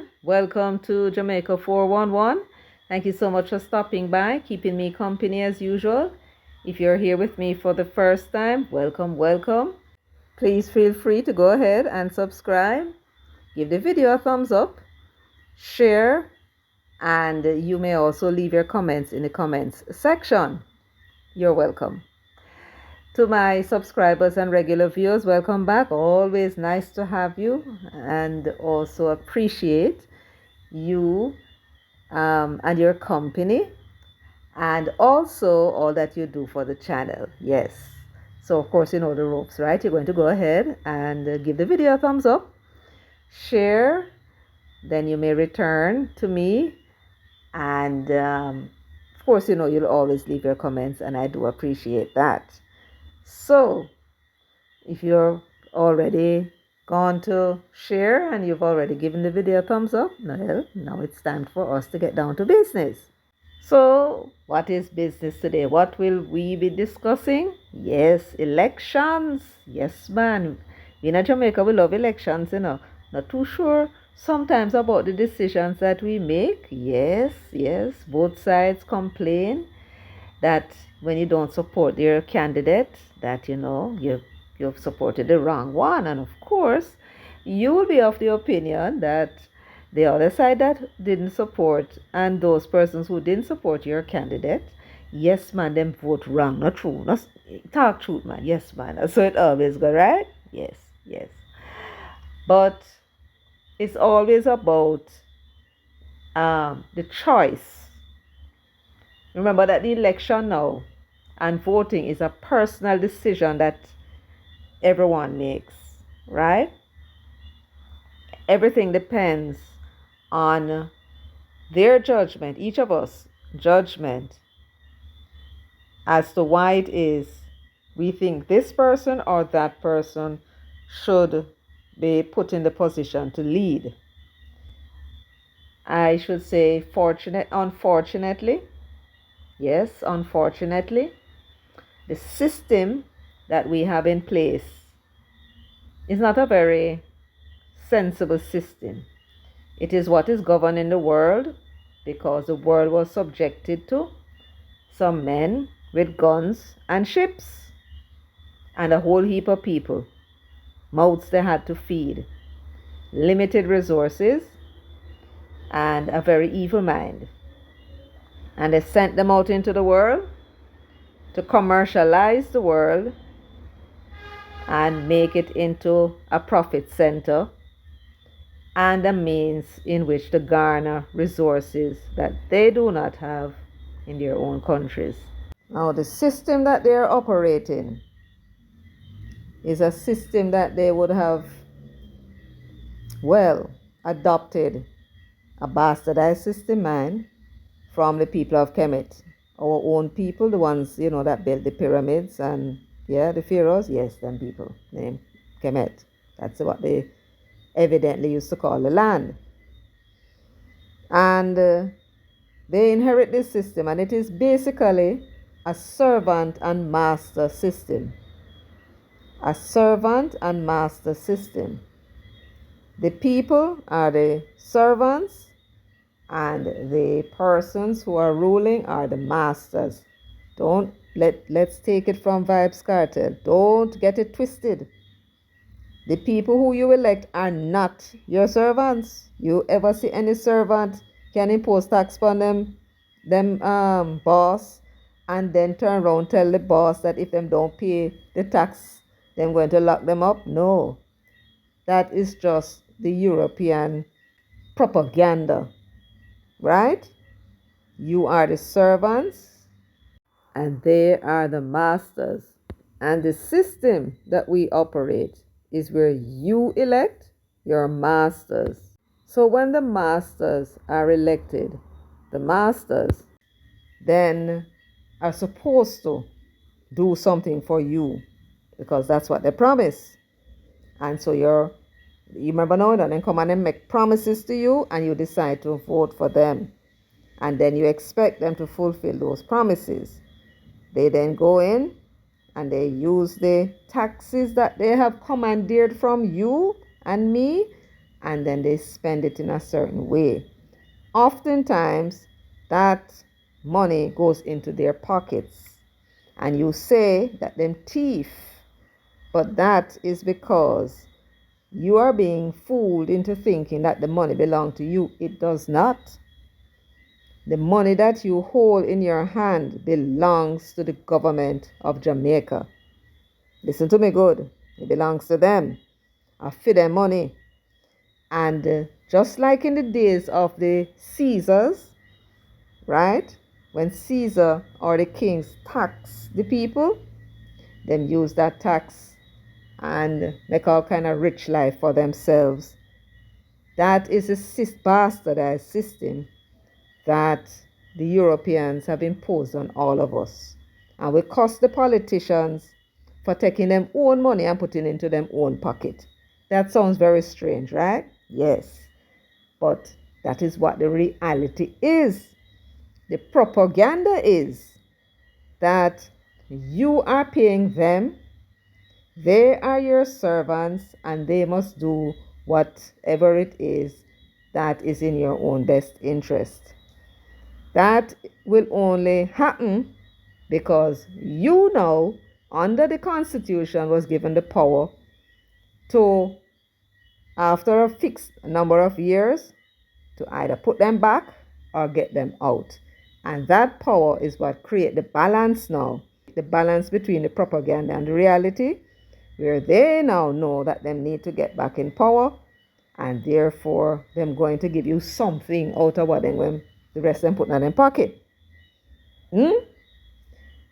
everyone. Welcome to Jamaica 411. Thank you so much for stopping by, keeping me company as usual. If you're here with me for the first time, welcome, welcome. Please feel free to go ahead and subscribe. Give the video a thumbs up, share, and you may also leave your comments in the comments section. You're welcome. To my subscribers and regular viewers, welcome back. Always nice to have you, and also appreciate you and your company, and also all that you do for the channel. Yes. So of course you know the ropes, right? You're going to go ahead and give the video a thumbs up, share, then you may return to me, and of course you know you'll always leave your comments, and I do appreciate that. So if you're already gone to share and you've already given the video a thumbs up, well, now it's time for us to get down to business. So what is business today? What will we be discussing? Yes, elections. Yes, man. In Jamaica, we love elections, Not too sure sometimes about the decisions that we make. Yes, yes. Both sides complain that when you don't support their candidate, that you've supported the wrong one. And of course, you will be of the opinion that the other side that didn't support, and those persons who didn't support your candidate, yes man, them vote wrong. Not true. Not talk truth, man. Yes man. So it always go, right? Yes, yes. But it's always about the choice. Remember that the election now and voting is a personal decision that everyone makes, right? Everything depends on their judgment, each of us judgment, as to why it is we think this person or that person should be put in the position to lead. I should say unfortunately, yes, unfortunately, the system that we have in place is not a very sensible system. It is what is governing the world, because the world was subjected to some men with guns and ships and a whole heap of people, mouths they had to feed, limited resources, and a very evil mind. And they sent them out into the world to commercialize the world and make it into a profit center and a means in which to garner resources that they do not have in their own countries. Now, the system that they're operating is a system that they would have, adopted a bastardized system, man, from the people of Kemet. Our own people, the ones, that built the pyramids and, the pharaohs, yes, them people named Kemet. That's what they evidently used to call the land. And they inherit this system, and it is basically a servant and master system. A servant and master system. The people are the servants, and the persons who are ruling are the masters. Let's take it from Vibes Cartel. Don't get it twisted. The people who you elect are not your servants. You ever see any servant can impose tax on them boss, and then turn around tell the boss that if them don't pay the tax, they're going to lock them up? No. That is just the European propaganda, right? You are the servants and they are the masters. And the system that we operate is where you elect your masters. So when the masters are elected, the masters then are supposed to do something for you, because that's what they promise. And so you remember now, they come and make promises to you, and you decide to vote for them. And then you expect them to fulfill those promises. They then go in and they use the taxes that they have commandeered from you and me and then they spend it in a certain way. Oftentimes, that money goes into their pockets, and you say that them thief, but that is because you are being fooled into thinking that the money belongs to you. It does not. The money that you hold in your hand belongs to the government of Jamaica. Listen to me good. It belongs to them. I feed them money. And just like in the days of the Caesars, right? When Caesar or the kings tax the people, them use that tax and make all kind of rich life for themselves. That is a bastardized system that the Europeans have imposed on all of us. And we cost the politicians for taking them own money and putting it into them own pocket. That sounds very strange, right? Yes. But that is what the reality is. The propaganda is that you are paying them, they are your servants, and they must do whatever it is that is in your own best interest. That will only happen because you now, under the Constitution, was given the power to, after a fixed number of years, to either put them back or get them out. And that power is what creates the balance now, the balance between the propaganda and the reality, where they now know that they need to get back in power, and therefore them going to give you something out of what them, the rest of them put in their pocket.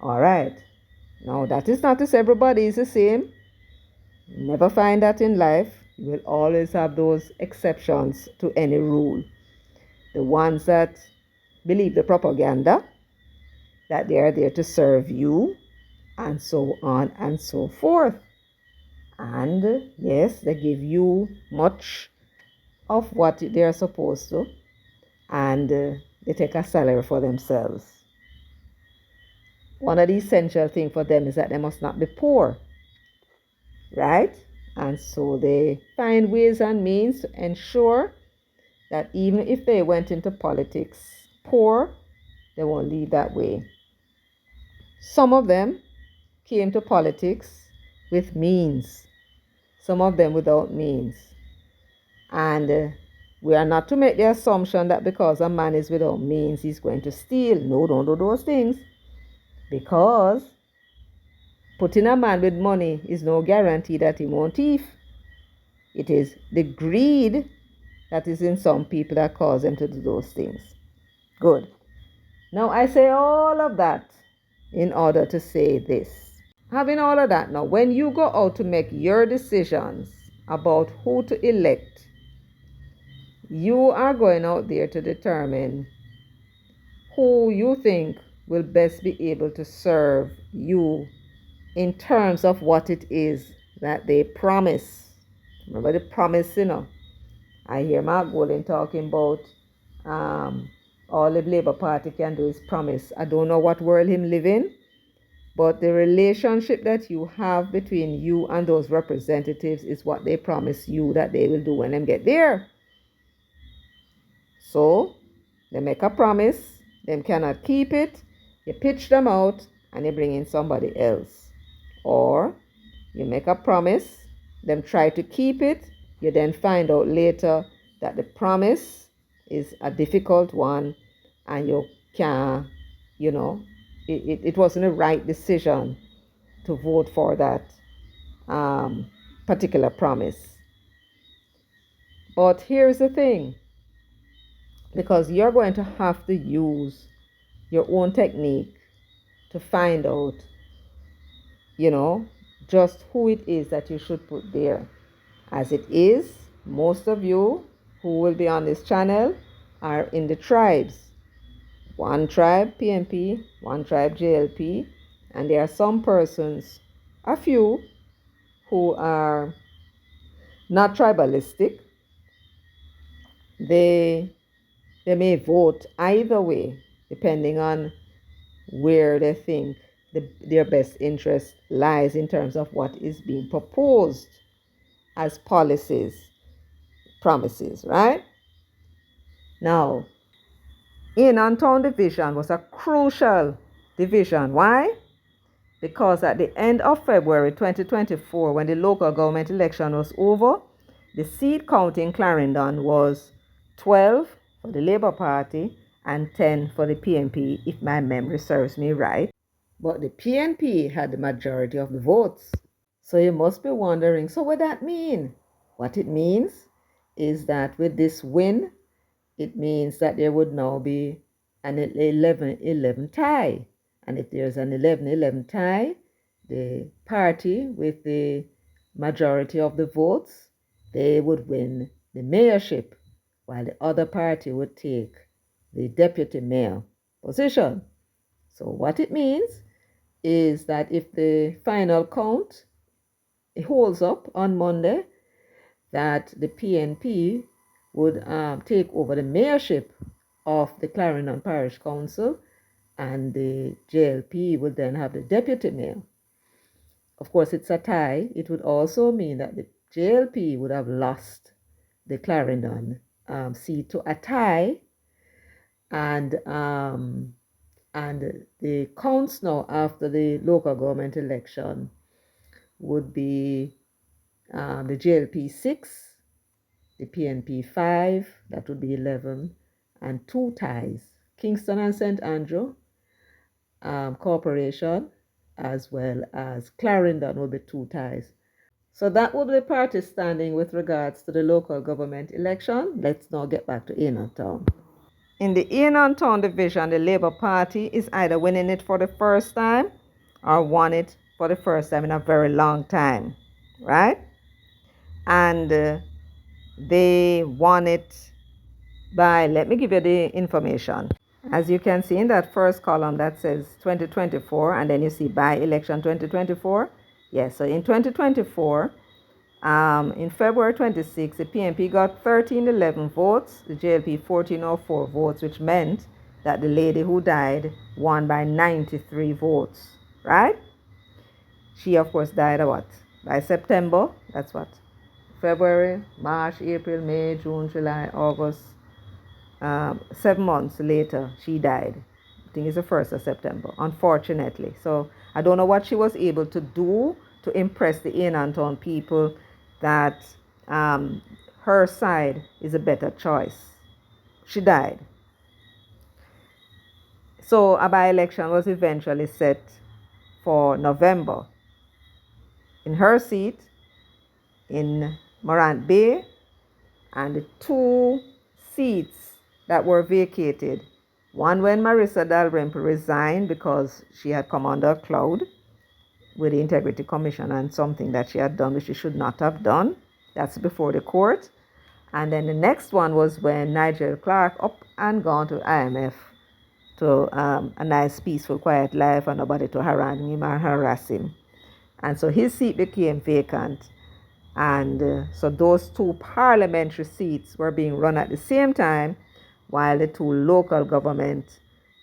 All right. Now, that is not to say everybody is the same. Never find that in life. You will always have those exceptions to any rule. The ones that believe the propaganda, that they are there to serve you, and so on and so forth. And yes, they give you much of what they are supposed to, and they take a salary for themselves. One of the essential things for them is that they must not be poor, right? And so they find ways and means to ensure that even if they went into politics poor, they won't leave that way. Some of them came to politics with means, some of them without means. And we are not to make the assumption that because a man is without means, he's going to steal. No, don't do those things. Because putting a man with money is no guarantee that he won't thief. It is the greed that is in some people that cause them to do those things. Good. Now, I say all of that in order to say this. Having all of that now, when you go out to make your decisions about who to elect, you are going out there to determine who you think will best be able to serve you in terms of what it is that they promise. Remember the promise, I hear Mark Golding talking about all the Labour Party can do is promise. I don't know what world him live in, but the relationship that you have between you and those representatives is what they promise you that they will do when they get there. So they make a promise, them cannot keep it, you pitch them out and you bring in somebody else. Or you make a promise, them try to keep it, you then find out later that the promise is a difficult one and you can't, it wasn't a right decision to vote for that particular promise. But here's the thing, because you're going to have to use your own technique to find out, just who it is that you should put there. As it is, most of you who will be on this channel are in the tribes. One tribe PNP, one tribe JLP, and there are some persons, a few, who are not tribalistic. They may vote either way, depending on where they think their best interest lies in terms of what is being proposed as policies. promises, right? Now, Aenon Town division was a crucial division. Why? Because at the end of February 2024, when the local government election was over, the seat count in Clarendon was 12 for the Labour Party and 10 for the PNP, if my memory serves me right. But the PNP had the majority of the votes. So you must be wondering, so what that mean? What it means is that with this win, it means that there would now be an 11-11 tie. And if there's an 11-11 tie, the party with the majority of the votes, they would win the mayorship, while the other party would take the deputy mayor position. So what it means is that if the final count holds up on Monday, that the PNP would take over the mayorship of the Clarendon Parish Council, and the JLP would then have the deputy mayor. Of course, it's a tie. It would also mean that the JLP would have lost the Clarendon seat to a tie, and the counts now after the local government election would be the JLP 6, the PNP 5, that would be 11, and 2 ties, Kingston and St. Andrew Corporation, as well as Clarendon will be 2 ties. So that will be the party standing with regards to the local government election. Let's now get back to Aenon Town. In the Aenon Town division, the Labour Party is either winning it for the first time or won it for the first time in a very long time, right? And they won it by, let me give you the information. As you can see in that first column that says 2024, and then you see by-election 2024. Yes, so in 2024, in February 26, the PNP got 1311 votes, the JLP 1404 votes, which meant that the lady who died won by 93 votes, right? She, of course, died what? By September. That's what? February, March, April, May, June, July, August. 7 months later, she died. I think it's the 1st of September, unfortunately. So I don't know what she was able to do to impress the Aenon Town people that her side is a better choice. She died. So a by-election was eventually set for November. In her seat, in Morant Bay, and the 2 seats that were vacated. One when Marissa Dalrymple resigned because she had come under a cloud with the Integrity Commission and something that she had done which she should not have done. That's before the court. And then the next one was when Nigel Clark up and gone to IMF to a nice, peaceful, quiet life and nobody to harangue him or harass him. And so his seat became vacant. And so those 2 parliamentary seats were being run at the same time while the 2 local government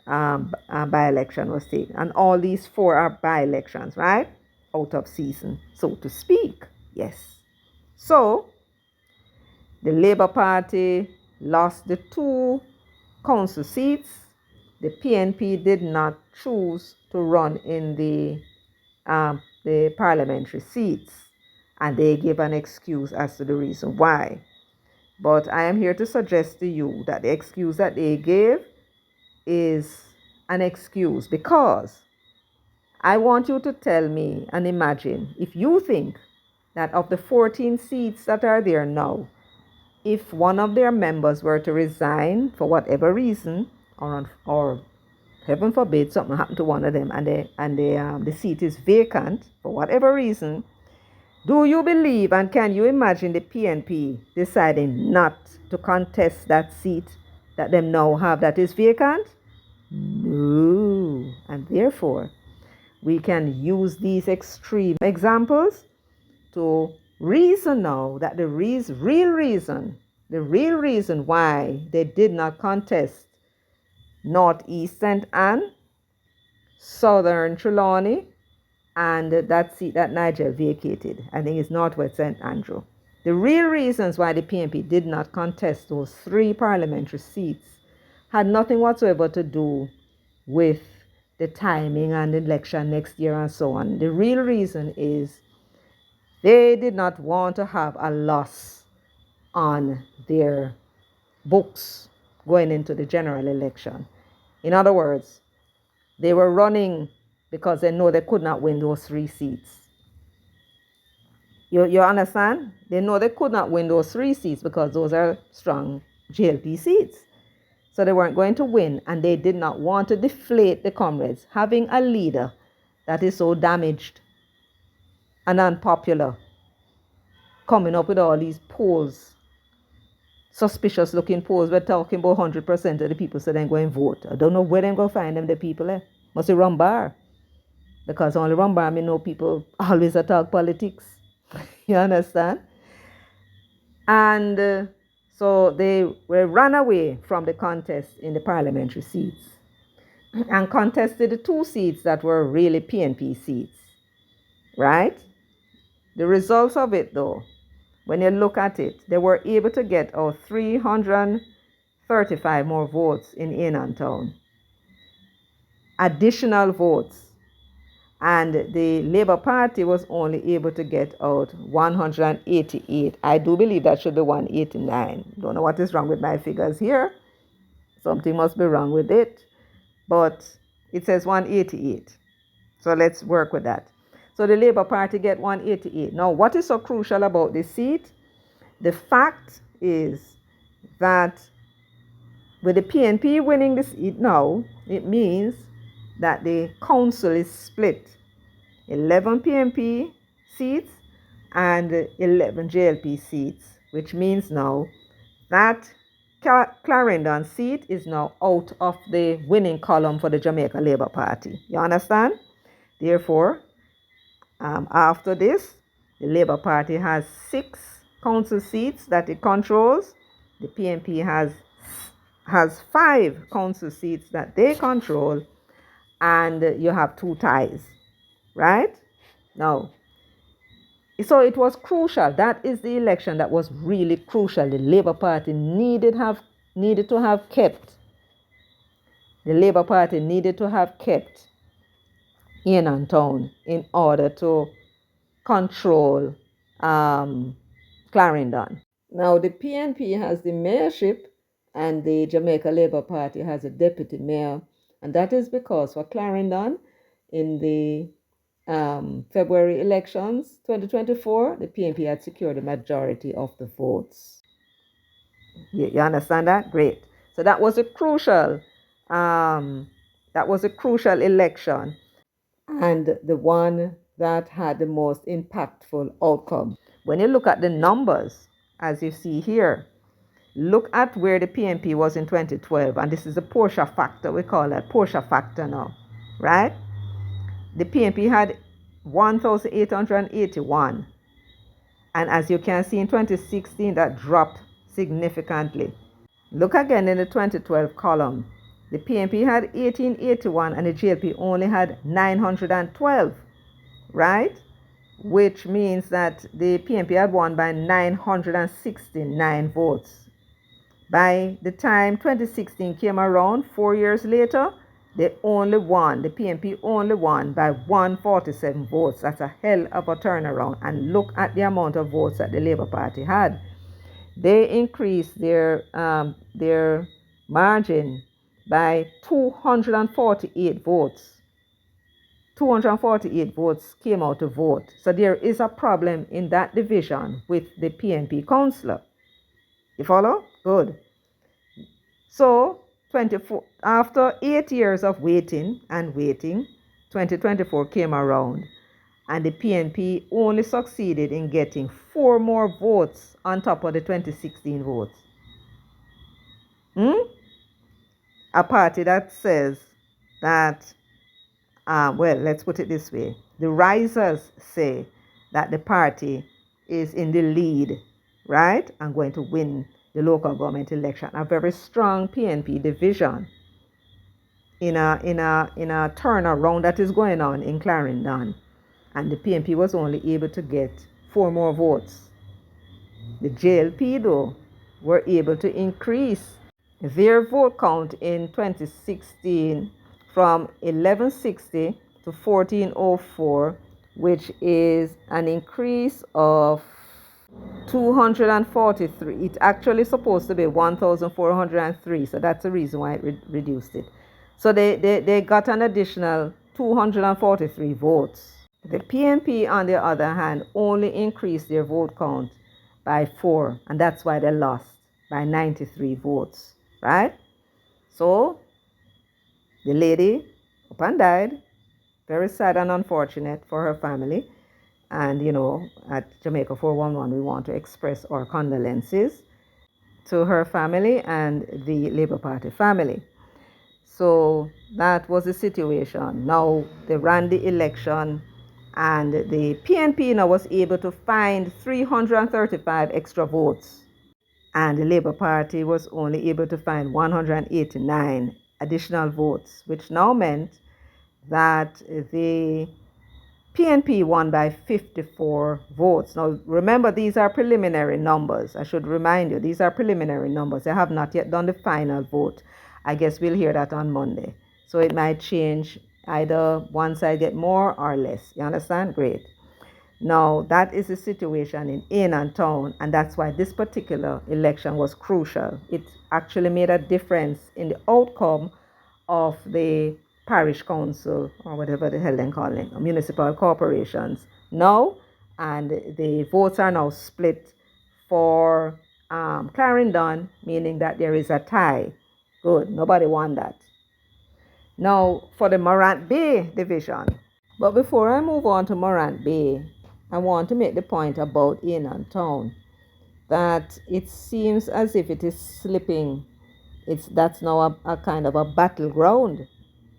by-election was taken. And all these 4 are by-elections, right? Out of season, so to speak. Yes. So the Labour Party lost the 2 council seats. The PNP did not choose to run in the parliamentary seats, and they gave an excuse as to the reason why. But I am here to suggest to you that the excuse that they gave is an excuse, because I want you to tell me and imagine if you think that of the 14 seats that are there now, if one of their members were to resign for whatever reason, or heaven forbid something happened to one of them and the seat is vacant for whatever reason, do you believe and can you imagine the PNP deciding not to contest that seat that them now have that is vacant? No. And therefore, we can use these extreme examples to reason now that the real reason why they did not contest Northeast St. Anne, Southern Trelawney, and that seat that Nigel vacated, I think it's Northwest St. Andrew. The real reasons why the PNP did not contest those 3 parliamentary seats had nothing whatsoever to do with the timing and the election next year and so on. The real reason is they did not want to have a loss on their books going into the general election. In other words, they were running because they know they could not win those 3 seats. You understand? They know they could not win those 3 seats because those are strong JLP seats. So they weren't going to win, and they did not want to deflate the comrades. Having a leader that is so damaged and unpopular, coming up with all these polls, suspicious looking polls, we're talking about 100% of the people so then go and vote. I don't know where they're going to find them, the people. Must be run bar. Because only run bar, I know people always talk politics. You understand? And so they were run away from the contest in the parliamentary seats and contested the 2 seats that were really PNP seats, right? The results of it, though, when you look at it, they were able to get 335 more votes in Aenon Town, additional votes. And the Labour Party was only able to get out 188. I do believe that should be 189. Don't know what is wrong with my figures here. Something must be wrong with it. But it says 188. So let's work with that. So the Labour Party get 188. Now, what is so crucial about this seat? The fact is that with the PNP winning this seat now, it means that the council is split. 11 PNP seats and 11 JLP seats, which means now that Clarendon seat is now out of the winning column for the Jamaica Labour Party. You understand? Therefore, after this, the Labour Party has 6 council seats that it controls. The PNP has 5 council seats that they control, and you have 2 ties, right? Now, so it was crucial. That is the election that was really crucial. The Labour Party needed to have kept. The Labour Party needed to have kept Aenon Town in order to control Clarendon. Now, the PNP has the mayorship and the Jamaica Labour Party has a deputy mayor. And that is because for Clarendon, in the February elections 2024, the PNP had secured the majority of the votes. You understand that? Great. So that was a crucial election, and the one that had the most impactful outcome. When you look at the numbers, as you see here, look at where the PNP was in 2012, and this is the Portia factor. We call that Portia factor now, right? The PNP had 1,881, and as you can see in 2016, that dropped significantly. Look again in the 2012 column. The PNP had 1881 and the JLP only had 912, right? Which means that the PNP had won by 969 votes. By the time 2016 came around, 4 years later, the PNP only won by 147 votes. That's a hell of a turnaround. And look at the amount of votes that the Labour Party had. They increased their margin by 248 votes. 248 votes came out to vote. So there is a problem in that division with the PNP councillor. You follow? Good. So after 8 years of waiting, 2024 came around, and the PNP only succeeded in getting 4 more votes on top of the 2016 votes. A party that says that, well, let's put it this way. The risers say that the party is in the lead, right? And going to win the local government election. A very strong PNP division in a turnaround that is going on in Clarendon. And the PNP was only able to get 4 more votes. The JLP, though, were able to increase their vote count in 2016 from 1160 to 1404, which is an increase of 243. It's actually supposed to be 1,403, so that's the reason why it reduced it. So they got an additional 243 votes. The PNP, on the other hand, only increased their vote count by 4, and that's why they lost by 93 votes, right? So the lady up and died. Very sad and unfortunate for her family. And, at Jamaica 411, we want to express our condolences to her family and the Labour Party family. So that was the situation. Now they ran the election, and the PNP now was able to find 335 extra votes. And the Labour Party was only able to find 189 additional votes, which now meant that the PNP won by 54 votes. Now, remember, these are preliminary numbers. I should remind you, these are preliminary numbers. They have not yet done the final vote. I guess we'll hear that on Monday. So it might change either one side get more or less. You understand? Great. Now, that is the situation in Aenon Town, and that's why this particular election was crucial. It actually made a difference in the outcome of the parish council, or whatever the hell they call it, municipal corporations now, and the votes are now split for Clarendon, meaning that there is a tie. Good, nobody won that. Now, for the Morant Bay division. But before I move on to Morant Bay, I want to make the point about Aenon Town, that it seems as if it is slipping. That's now a kind of a battleground.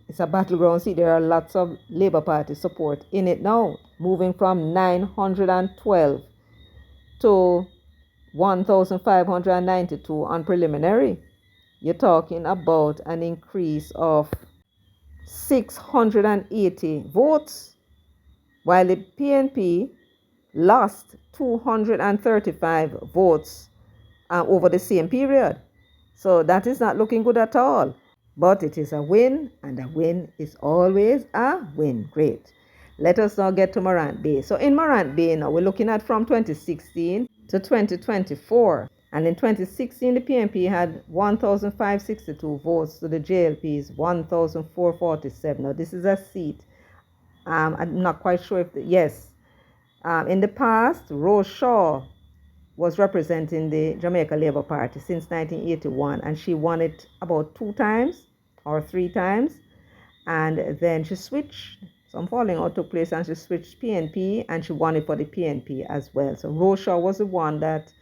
It's a battleground. See, there are lots of Labour Party support in it now, moving from 912 to 1,592 on preliminary. You're talking about an increase of 680 votes, while the PNP lost 235 votes over the same period. So that is not looking good at all. But it is a win, and a win is always a win. Great. Let us now get to Morant Bay. So in Morant Bay now, we're looking at from 2016 to 2024. And in 2016, the PNP had 1,562 votes to the JLP's 1,447. Now, this is a seat. I'm not quite sure if, yes. In the past, Rose Shaw was representing the Jamaica Labour Party since 1981, and she won it about 2 times or 3 times. And then she switched. Some falling out took place, and she switched PNP, and she won it for the PNP as well. So Rose Shaw was the one that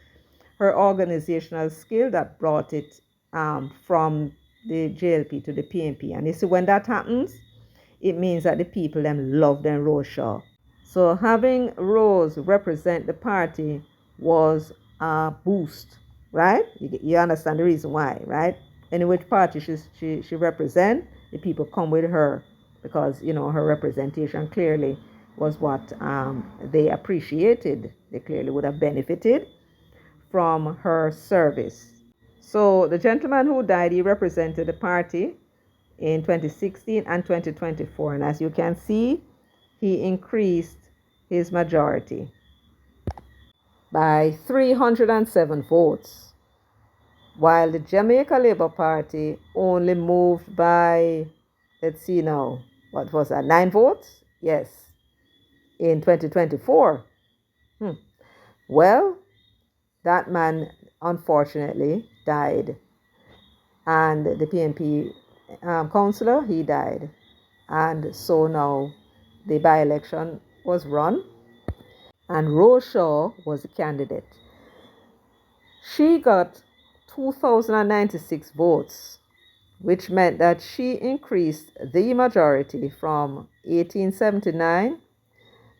her organizational skill that brought it from the JLP to the PNP. And you see, when that happens, it means that the people them love them Rose Shaw. So having Rose represent the party was a boost, right? You understand the reason why, right? Any which party she represent, the people come with her because, her representation clearly was what they appreciated. They clearly would have benefited from her service. So the gentleman who died, he represented the party in 2016 and 2024. And as you can see, he increased his majority by 307 votes, while the Jamaica Labour Party only moved by, let's see now, what was that, 9 votes? Yes, in 2024. Well, that man unfortunately died, and the PNP councillor, he died, and so now the by-election was run, and Rose Shaw was the candidate. She got 2,096 votes, which meant that she increased the majority from 1879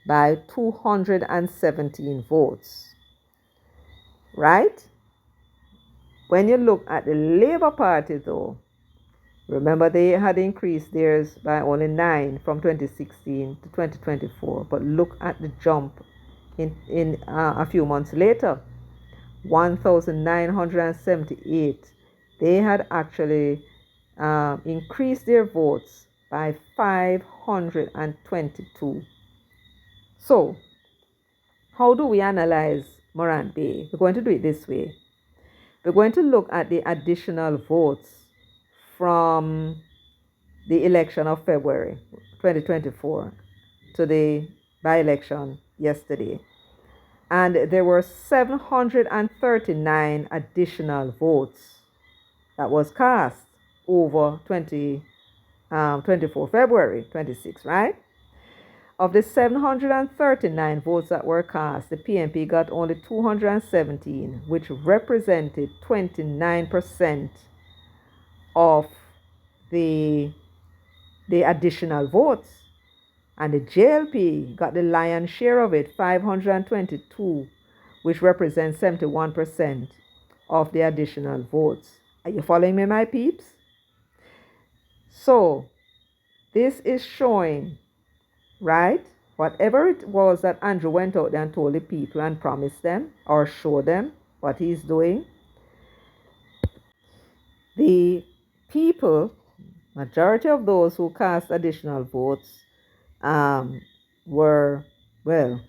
by 217 votes. Right? When you look at the Labour Party, though, remember they had increased theirs by only 9 from 2016 to 2024. But look at the jump in a few months later. 1,978. They had actually increased their votes by 522. So, how do we analyze Morant Bay? We're going to do it this way. We're going to look at the additional votes from the election of February 2024 to the by-election yesterday. And there were 739 additional votes that was cast over 24 February 26, right? Of the 739 votes that were cast, the PNP got only 217, which represented 29% of the additional votes. And the JLP got the lion's share of it, 522, which represents 71% of the additional votes. Are you following me, my peeps? So, this is showing, right? Whatever it was that Andrew went out there and told the people and promised them or showed them what he's doing, the people, majority of those who cast additional votes, were, well,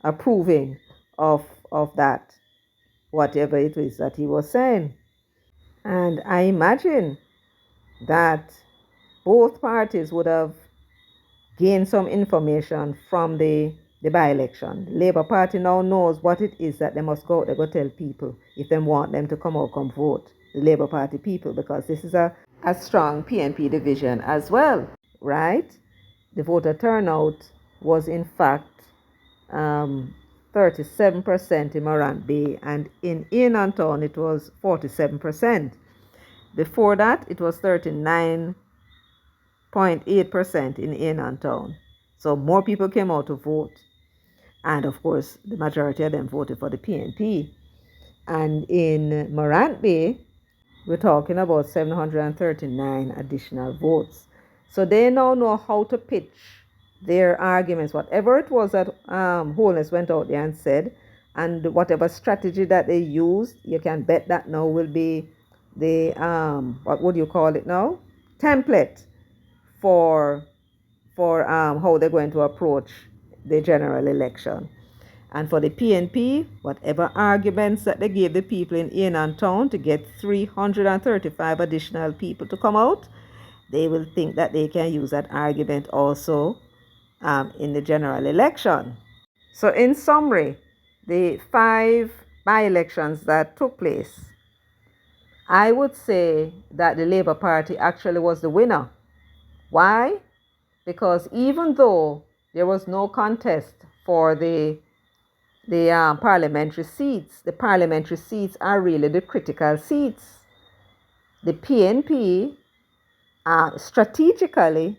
approving of that, whatever it is that he was saying. And I imagine that both parties would have gained some information from the by-election. The Labour Party now knows what it is that they must go out there go tell people if they want them to come out, come vote. The Labour Party people, because this is a strong PNP division as well, right? The voter turnout was in fact 37% in Morant Bay, and in Aenon Town it was 47%. Before that, it was 39.8% in Aenon Town. So more people came out to vote. And of course, the majority of them voted for the PNP. And in Morant Bay, we're talking about 739 additional votes. So they now know how to pitch their arguments, whatever it was that Holness went out there and said, and whatever strategy that they used, you can bet that now will be the what would you call it now? Template for how they're going to approach the general election. And for the PNP, whatever arguments that they gave the people in Aenon Town to get 335 additional people to come out, they will think that they can use that argument also in the general election. So in summary, the 5 by-elections that took place, I would say that the Labour Party actually was the winner. Why? Because even though there was no contest for the parliamentary seats, the parliamentary seats are really the critical seats. The PNP strategically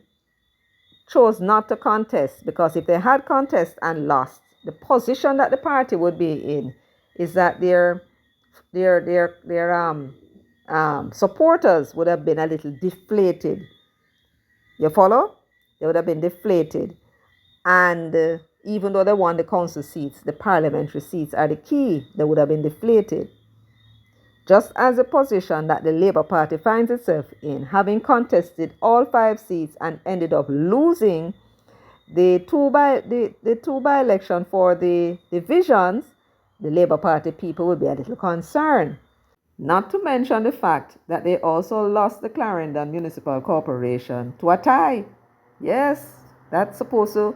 chose not to contest, because if they had contest and lost, the position that the party would be in is that their supporters would have been a little deflated. You follow? They would have been deflated. And even though they won the council seats, the parliamentary seats are the key. They would have been deflated. Just as the position that the Labour Party finds itself in, having contested all 5 seats and ended up losing the two by-election for the divisions, the Labour Party people will be a little concerned. Not to mention the fact that they also lost the Clarendon Municipal Corporation to a tie. Yes, that's supposed to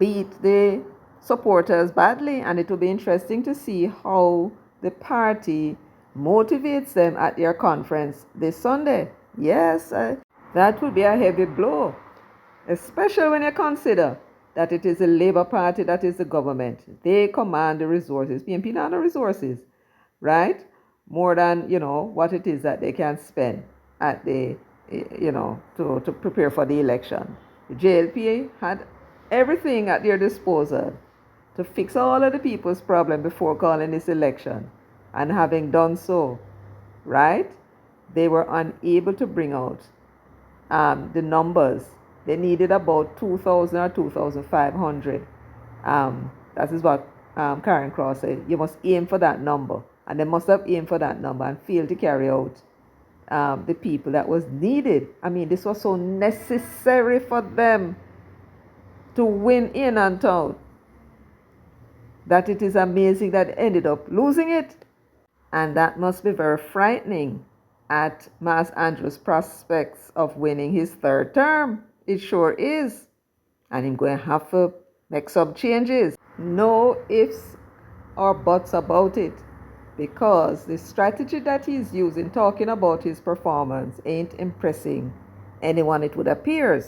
beat the supporters badly, and it will be interesting to see how the party motivates them at their conference this Sunday. Yes, that would be a heavy blow, especially when you consider that it is the Labour Party that is the government. They command the resources. PNP not the resources, right? More than, what it is that they can spend at the, to prepare for the election. The JLP had everything at their disposal to fix all of the people's problem before calling this election. And having done so, right, they were unable to bring out the numbers. They needed about 2,000 or 2,500. That is what Karen Cross said. You must aim for that number. And they must have aimed for that number and failed to carry out the people that was needed. I mean, this was so necessary for them to win Aenon Town that it is amazing that they ended up losing it. And that must be very frightening at Mas Andrew's prospects of winning his third term. It sure is. And he's going to have to make some changes. No ifs or buts about it. Because the strategy that he's using, talking about his performance, ain't impressing anyone, it would appear.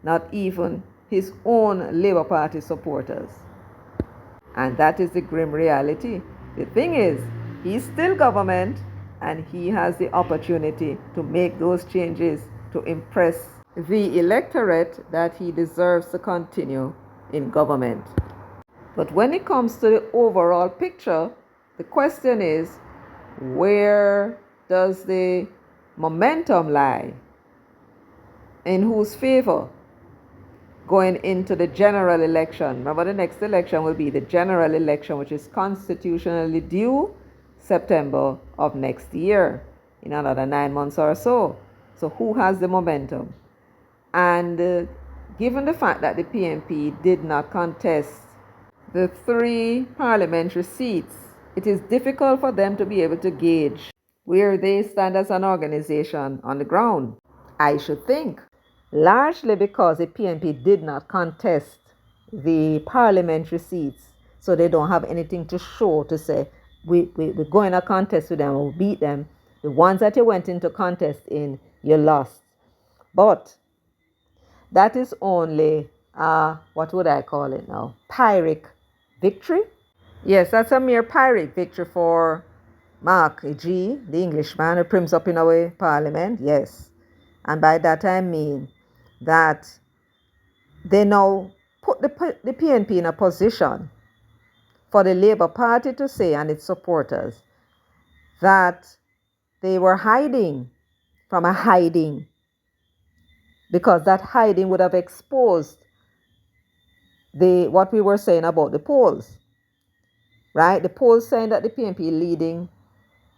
Not even his own Labour Party supporters. And that is the grim reality. The thing is, he's still government and he has the opportunity to make those changes to impress the electorate that he deserves to continue in government. But when it comes to the overall picture, the question is, where does the momentum lie? In whose favor? Going into the general election. Remember, the next election will be the general election, which is constitutionally due September of next year, in another 9 months or so. So who has the momentum? And given the fact that the PNP did not contest the 3 parliamentary seats, it is difficult for them to be able to gauge where they stand as an organization on the ground, I should think. Largely because the PNP did not contest the parliamentary seats, so they don't have anything to show to say, we're going to contest with them, we'll beat them. The ones that you went into contest in, you lost. But that is only, what would I call it now? Pyrrhic victory? Yes, that's a mere Pyrrhic victory for Mark G., the Englishman who prims up in our parliament, yes. And by that I mean that they now put the PNP in a position for the Labour Party to say, and its supporters, that they were hiding from a hiding, because that hiding would have exposed what we were saying about the polls, right? The polls saying that the PNP leading,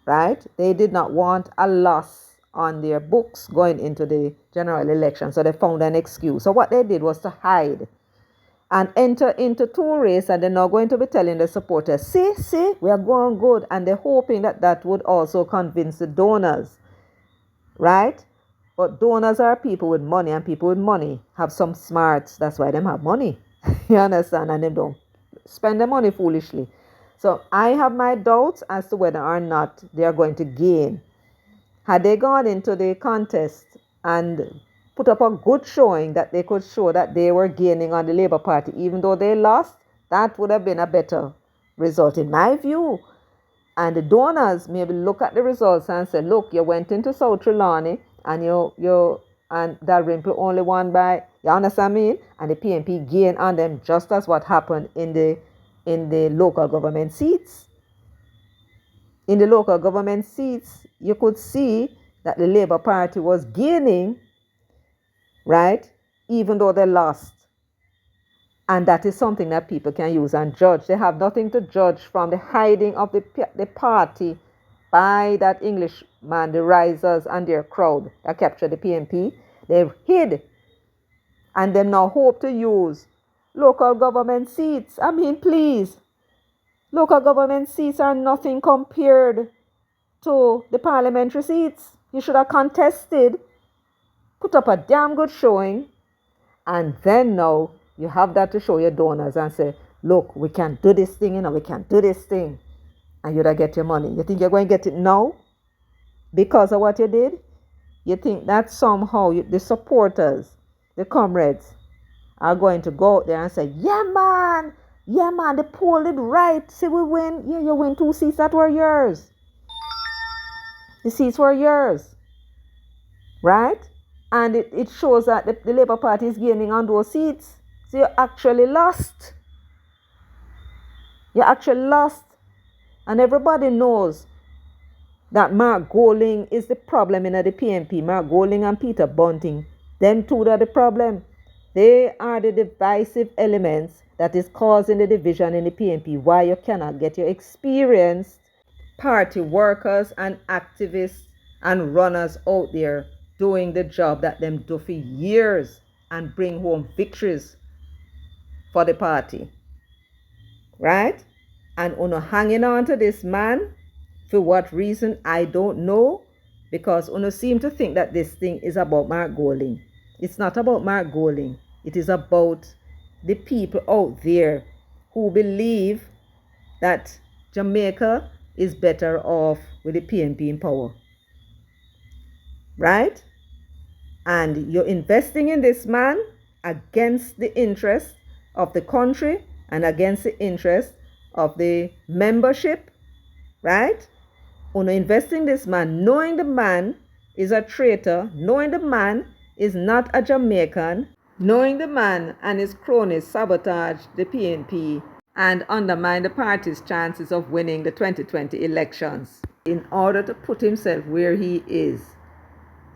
right? They did not want a loss on their books going into the general election, so they found an excuse. So what they did was to hide and enter into 2 races, and they're now going to be telling the supporters, see, we are going good, and they're hoping that that would also convince the donors, right? But donors are people with money, and people with money have some smarts. That's why they have money. You understand? And they don't spend their money foolishly. So I have my doubts as to whether or not they are going to gain. Had they gone into the contest and put up a good showing that they could show that they were gaining on the Labour Party, even though they lost, that would have been a better result in my view. And the donors maybe look at the results and say, look, you went into South Trelawney and and Dalrymple only won by, you understand me? And the PNP gained on them, just as what happened in the local government seats. In the local government seats, you could see that the Labour Party was gaining, right, even though they lost. And that is something that people can use and judge. They have nothing to judge from the hiding of the party by that Englishman, the risers and their crowd that captured the PNP. They hid. And they now hope to use local government seats. I mean, please. Local government seats are nothing compared to the parliamentary seats. You should have contested, put up a damn good showing, and then now you have that to show your donors and say, look, we can do this thing, we can do this thing. And you'd get your money. You think you're going to get it now because of what you did? You think that somehow the supporters, the comrades, are going to go out there and say, yeah, man, the poll did right. See, we win. Yeah, you win 2 seats that were yours. The seats were yours. Right? And it shows that the Labour Party is gaining on those seats. So you actually lost. You actually lost. And everybody knows that Mark Golding is the problem in the PNP. Mark Golding and Peter Bunting. Them two are the problem. They are the divisive elements that is causing the division in the PNP. Why you cannot get your experienced party workers and activists and runners out there doing the job that them do for years and bring home victories for the party. Right? And uno hanging on to this man, for what reason, I don't know, because uno seem to think that this thing is about Mark Golding. It's not about Mark Golding. It is about the people out there who believe that Jamaica is better off with the PNP in power. Right? And you're investing in this man against the interest of the country and against the interest of the membership, right? Uno investing this man, knowing the man is a traitor, knowing the man is not a Jamaican, knowing the man and his cronies sabotage the PNP and undermine the party's chances of winning the 2020 elections in order to put himself where he is.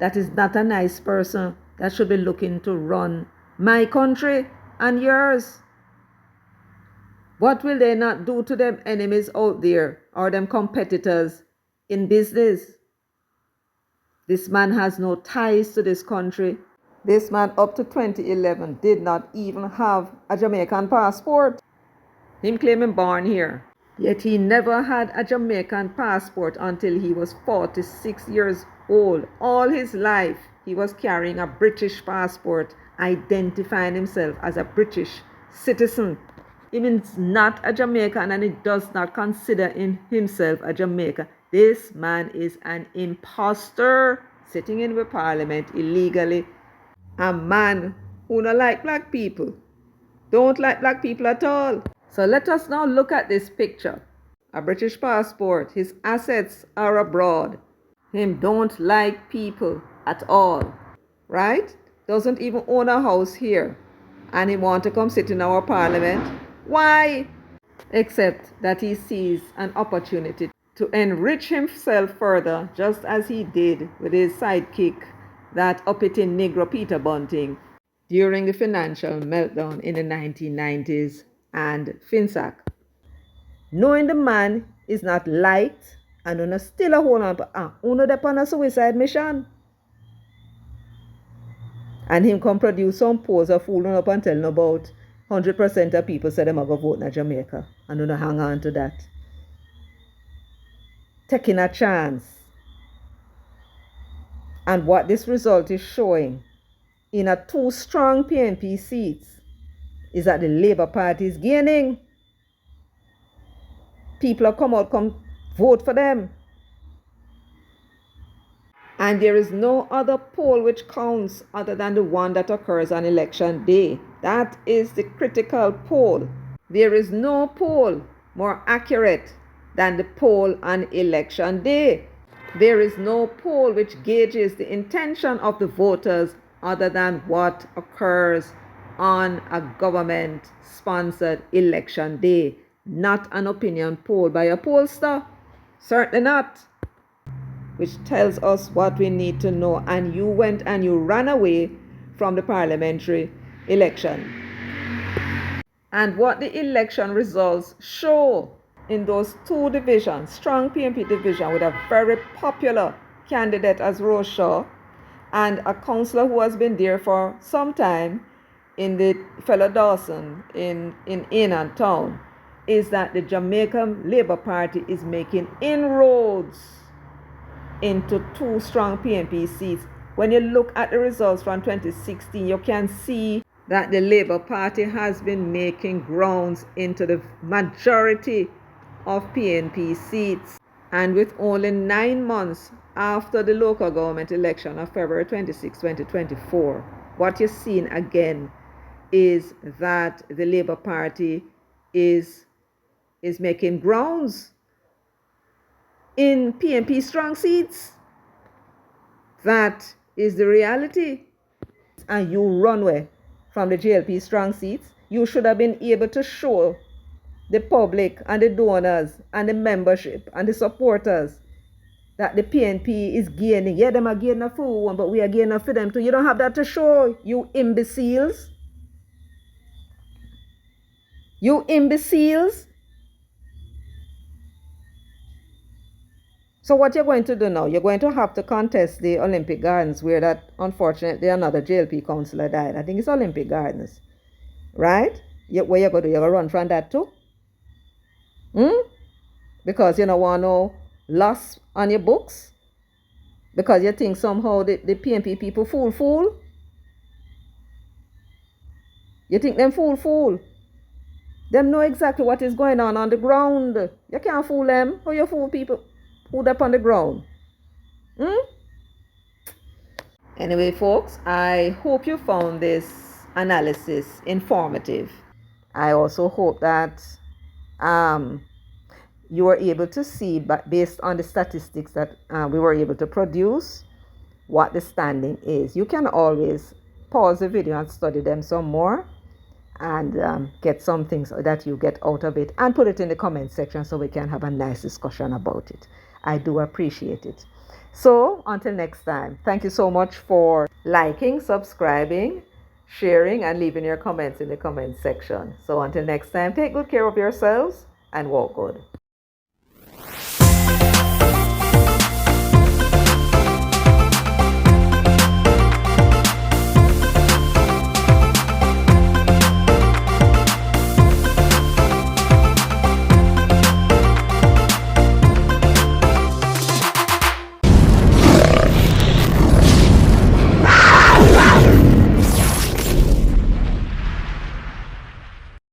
That is not a nice person that should be looking to run my country and yours. What will they not do to them enemies out there or them competitors in business? This man has no ties to this country. This man up to 2011 did not even have a Jamaican passport. Him claiming born here. Yet he never had a Jamaican passport until he was 46 years old. All his life he was carrying a British passport, identifying himself as a British citizen. He is not a Jamaican and he does not consider himself a Jamaican. This man is an imposter sitting in the parliament illegally. A man who don't like black people. Don't like black people at all. So let us now look at this picture. A British passport. His assets are abroad. Him don't like people at all. Right? Doesn't even own a house here. And he want to come sit in our parliament. Why? Except that he sees an opportunity to enrich himself further, just as he did with his sidekick, that uppity Negro Peter Bunting, during the financial meltdown in the 1990s and FinSac. Knowing the man is not liked and una still a hold on, uno upon a suicide mission. And him come produce some pose of fooling up and telling about 100% of people say them are going to vote in Jamaica. And una hang on to that. Taking a chance. And what this result is showing in a 2 strong PNP seats is that the Labour Party is gaining. People have come vote for them. And there is no other poll which counts other than the one that occurs on election day. That is the critical poll. There is no poll more accurate than the poll on election day. There is no poll which gauges the intention of the voters other than what occurs on a government-sponsored election day. Not an opinion poll by a pollster. Certainly not. Which tells us what we need to know. And you went and you ran away from the parliamentary election. And what the election results show in those 2 divisions, strong PNP division with a very popular candidate as Rose Shaw and a councillor who has been there for some time in the fellow Dawson in Aenon Town, is that the Jamaican Labour Party is making inroads into 2 strong PNP seats. When you look at the results from 2016, you can see that the Labour Party has been making grounds into the majority of PNP seats. And with only 9 months after the local government election of February 26, 2024, what you're seeing again is that the Labour Party is making grounds in PNP strong seats. That is the reality. And you run away from the JLP strong seats. You should have been able to show the public and the donors and the membership and the supporters that the PNP is gaining. Yeah, them are gaining for one, but we are gaining for them too. You don't have that to show, you imbeciles. You imbeciles. So what you're going to do now, you're going to have to contest the Olympic Gardens where that, unfortunately, another JLP councillor died. I think it's Olympic Gardens, right? Where you're going to do? You're going to run from that too? Because you don't want no loss on your books? Because you think somehow the PNP people fool? You think them fool? Them know exactly what is going on the ground. You can't fool them. How you fool people who up on the ground? Anyway, folks, I hope you found this analysis informative. I also hope that you were able to see, but based on the statistics that we were able to produce, what the standing is. You can always pause the video and study them some more and get some things that you get out of it and put it in the comment section so we can have a nice discussion about it. I do appreciate it. So until next time, thank you so much for liking, subscribing, sharing, and leaving your comments in the comment section. So until next time, take good care of yourselves and walk good.